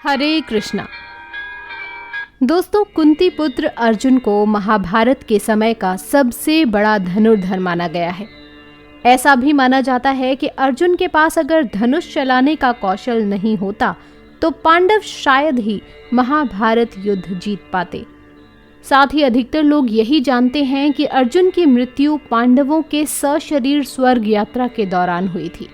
हरे कृष्णा। दोस्तों, कुंती पुत्र अर्जुन को महाभारत के समय का सबसे बड़ा धनुर्धर माना गया है। ऐसा भी माना जाता है कि अर्जुन के पास अगर धनुष चलाने का कौशल नहीं होता तो पांडव शायद ही महाभारत युद्ध जीत पाते। साथ ही अधिकतर लोग यही जानते हैं कि अर्जुन की मृत्यु पांडवों के सशरीर स्वर्ग यात्रा के दौरान हुई थी।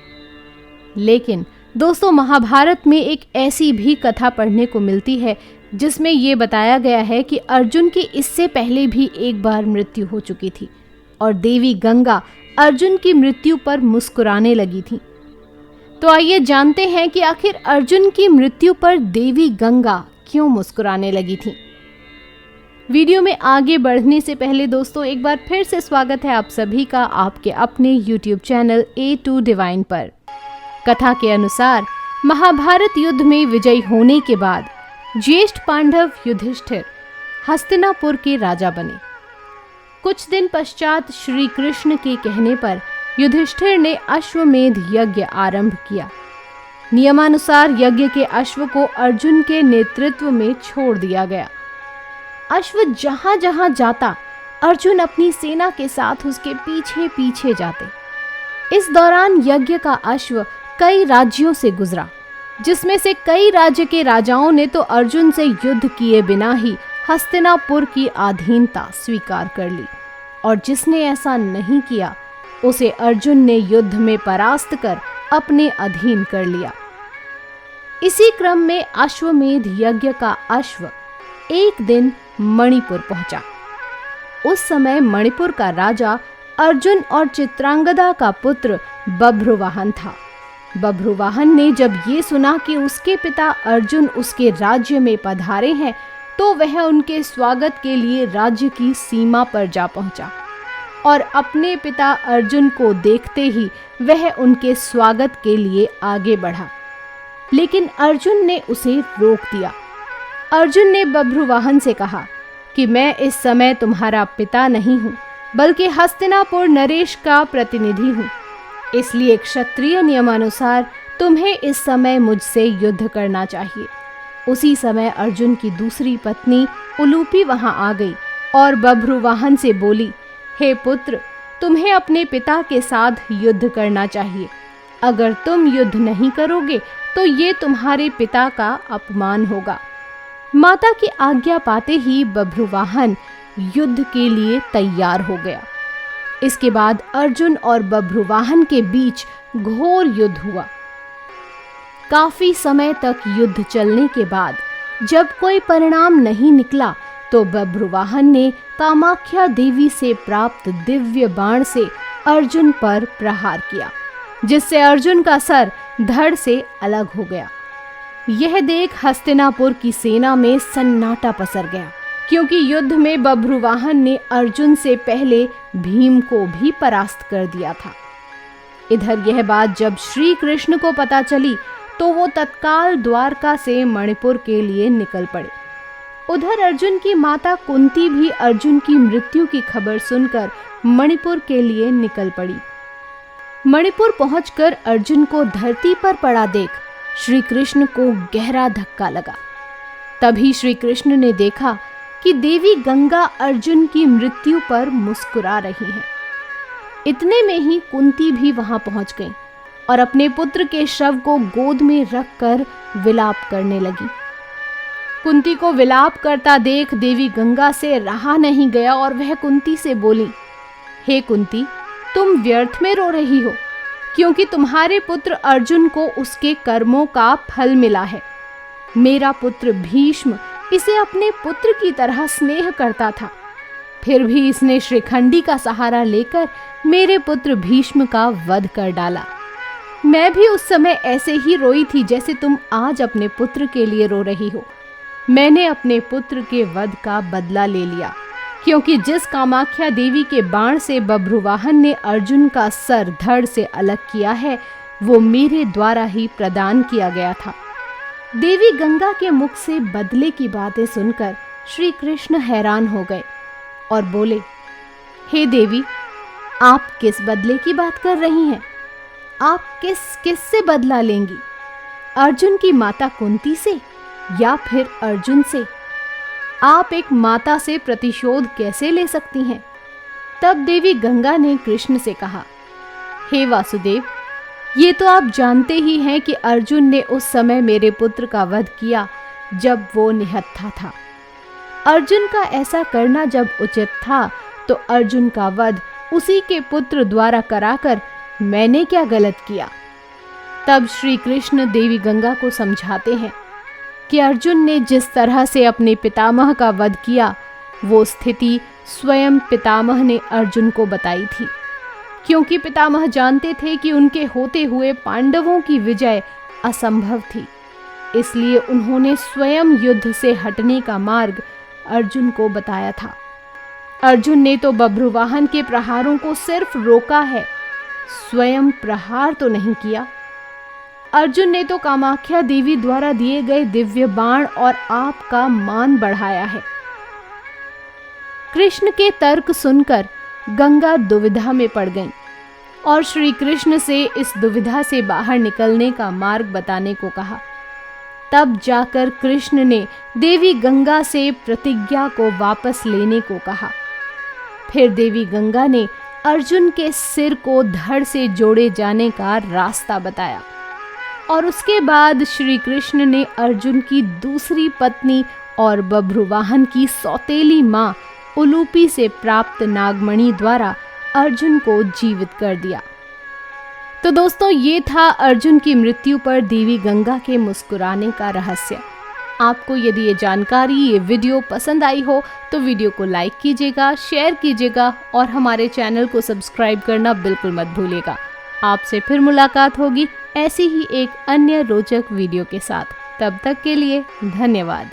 लेकिन दोस्तों, महाभारत में एक ऐसी भी कथा पढ़ने को मिलती है जिसमें ये बताया गया है कि अर्जुन की इससे पहले भी एक बार मृत्यु हो चुकी थी और देवी गंगा अर्जुन की मृत्यु पर मुस्कुराने लगी थी। तो आइए जानते हैं कि आखिर अर्जुन की मृत्यु पर देवी गंगा क्यों मुस्कुराने लगी थी। वीडियो में आगे बढ़ने से पहले दोस्तों, एक बार फिर से स्वागत है आप सभी का आपके अपने YouTube चैनल A2 डिवाइन पर। कथा के अनुसार महाभारत युद्ध में विजयी होने के बाद ज्येष्ठ पांडव युधिष्ठिर हस्तिनापुर के राजा बने। कुछ दिन पश्चात श्री कृष्ण के कहने पर युधिष्ठिर ने अश्वमेध यज्ञ आरंभ किया। नियमानुसार यज्ञ के अश्व को अर्जुन के नेतृत्व में छोड़ दिया गया। अश्व जहां जहां जाता, अर्जुन अपनी सेना के साथ उसके पीछे पीछे जाते। इस दौरान यज्ञ का अश्व कई राज्यों से गुजरा, जिसमें से कई राज्य के राजाओं ने तो अर्जुन से युद्ध किए बिना ही हस्तिनापुर की अधीनता स्वीकार कर ली, और जिसने ऐसा नहीं किया उसे अर्जुन ने युद्ध में परास्त कर अपने अधीन कर लिया। इसी क्रम में अश्वमेध यज्ञ का अश्व एक दिन मणिपुर पहुंचा। उस समय मणिपुर का राजा अर्जुन और चित्रांगदा का पुत्र बभ्रुवाहन था। बभ्रुवाहन ने जब ये सुना कि उसके पिता अर्जुन उसके राज्य में पधारे हैं, तो वह उनके स्वागत के लिए राज्य की सीमा पर जा पहुंचा और अपने पिता अर्जुन को देखते ही वह उनके स्वागत के लिए आगे बढ़ा। लेकिन अर्जुन ने उसे रोक दिया। अर्जुन ने बभ्रुवाहन से कहा कि मैं इस समय तुम्हारा पिता नहीं हूं, बल्कि हस्तिनापुर नरेश का प्रतिनिधि हूं। इसलिए क्षत्रिय नियमानुसार तुम्हें इस समय मुझसे युद्ध करना चाहिए। उसी समय अर्जुन की दूसरी पत्नी उलूपी वहां आ गई और बभ्रुवाहन से बोली, हे पुत्र, तुम्हें अपने पिता के साथ युद्ध करना चाहिए। अगर तुम युद्ध नहीं करोगे तो ये तुम्हारे पिता का अपमान होगा। माता की आज्ञा पाते ही बभ्रुवाहन युद्ध के लिए तैयार हो गया। इसके बाद अर्जुन और बभ्रुवाहन के बीच घोर युद्ध हुआ। काफी समय तक युद्ध चलने के बाद जब कोई परिणाम नहीं निकला तो बभ्रुवाहन ने कामाख्या देवी से प्राप्त दिव्य बाण से अर्जुन पर प्रहार किया, जिससे अर्जुन का सर धड़ से अलग हो गया। यह देख हस्तिनापुर की सेना में सन्नाटा पसर गया, क्योंकि युद्ध में बभ्रुवाहन ने अर्जुन से पहले भीम को भी परास्त कर दिया था। इधर यह बात जब श्री कृष्ण को पता चली तो वो तत्काल द्वारका से मणिपुर के लिए निकल पड़े। उधर अर्जुन की माता कुंती भी अर्जुन की मृत्यु की खबर सुनकर मणिपुर के लिए निकल पड़ी। मणिपुर पहुंचकर अर्जुन को धरती पर पड़ा देख श्री कृष्ण को गहरा धक्का लगा। तभी श्री कृष्ण ने देखा कि देवी गंगा अर्जुन की मृत्यु पर मुस्कुरा रही हैं। इतने में ही कुंती भी वहां पहुंच गई और अपने पुत्र के शव को गोद में रखकर विलाप करने लगी। कुंती को विलाप करता देख देवी गंगा से रहा नहीं गया और वह कुंती से बोली, हे कुंती, तुम व्यर्थ में रो रही हो, क्योंकि तुम्हारे पुत्र अर्जुन को उसके कर्मों का फल मिला है। मेरा पुत्र भीष्म इसे अपने पुत्र की तरह स्नेह करता था, फिर भी इसने श्रीखंडी का सहारा लेकर मेरे पुत्र भीष्म का वध कर डाला। मैं भी उस समय ऐसे ही रोई थी जैसे तुम आज अपने पुत्र के लिए रो रही हो। मैंने अपने पुत्र के वध का बदला ले लिया, क्योंकि जिस कामाख्या देवी के बाण से बभ्रुवाहन ने अर्जुन का सर धड़ से अलग किया है, वो मेरे द्वारा ही प्रदान किया गया था। देवी गंगा के मुख से बदले की बातें सुनकर श्री कृष्ण हैरान हो गए और बोले, हे देवी, आप किस बदले की बात कर रही हैं? आप किस से बदला लेंगी? अर्जुन की माता कुंती से या फिर अर्जुन से? आप एक माता से प्रतिशोध कैसे ले सकती हैं? तब देवी गंगा ने कृष्ण से कहा, हे वासुदेव, ये तो आप जानते ही हैं कि अर्जुन ने उस समय मेरे पुत्र का वध किया जब वो निहत्था था। अर्जुन का ऐसा करना जब उचित था तो अर्जुन का वध उसी के पुत्र द्वारा कराकर मैंने क्या गलत किया? तब श्री कृष्ण देवी गंगा को समझाते हैं कि अर्जुन ने जिस तरह से अपने पितामह का वध किया वो स्थिति स्वयं पितामह ने अर्जुन को बताई थी, क्योंकि पितामह जानते थे कि उनके होते हुए पांडवों की विजय असंभव थी। इसलिए उन्होंने स्वयं युद्ध से हटने का मार्ग अर्जुन को बताया था। अर्जुन ने तो बभ्रुवाहन के प्रहारों को सिर्फ रोका है, स्वयं प्रहार तो नहीं किया। अर्जुन ने तो कामाख्या देवी द्वारा दिए गए दिव्य बाण और आपका मान बढ़ाया है। कृष्ण के तर्क सुनकर गंगा दुविधा में पड़ गईं और श्री कृष्ण से इस दुविधा से बाहर निकलने का मार्ग बताने को कहा। तब जाकर कृष्ण ने देवी गंगा से प्रतिज्ञा को वापस लेने को कहा। फिर देवी गंगा ने अर्जुन के सिर को धड़ से जोड़े जाने का रास्ता बताया और उसके बाद श्री कृष्ण ने अर्जुन की दूसरी पत्नी और बभ्रुवाहन की सौतेली मां उलूपी से प्राप्त नागमणि द्वारा अर्जुन को जीवित कर दिया। तो दोस्तों, ये था अर्जुन की मृत्यु पर देवी गंगा के मुस्कुराने का रहस्य। आपको यदि ये जानकारी, ये वीडियो पसंद आई हो तो वीडियो को लाइक कीजिएगा, शेयर कीजिएगा और हमारे चैनल को सब्सक्राइब करना बिल्कुल मत भूलिएगा। आपसे फिर मुलाकात होगी ऐसी ही एक अन्य रोचक वीडियो के साथ। तब तक के लिए धन्यवाद।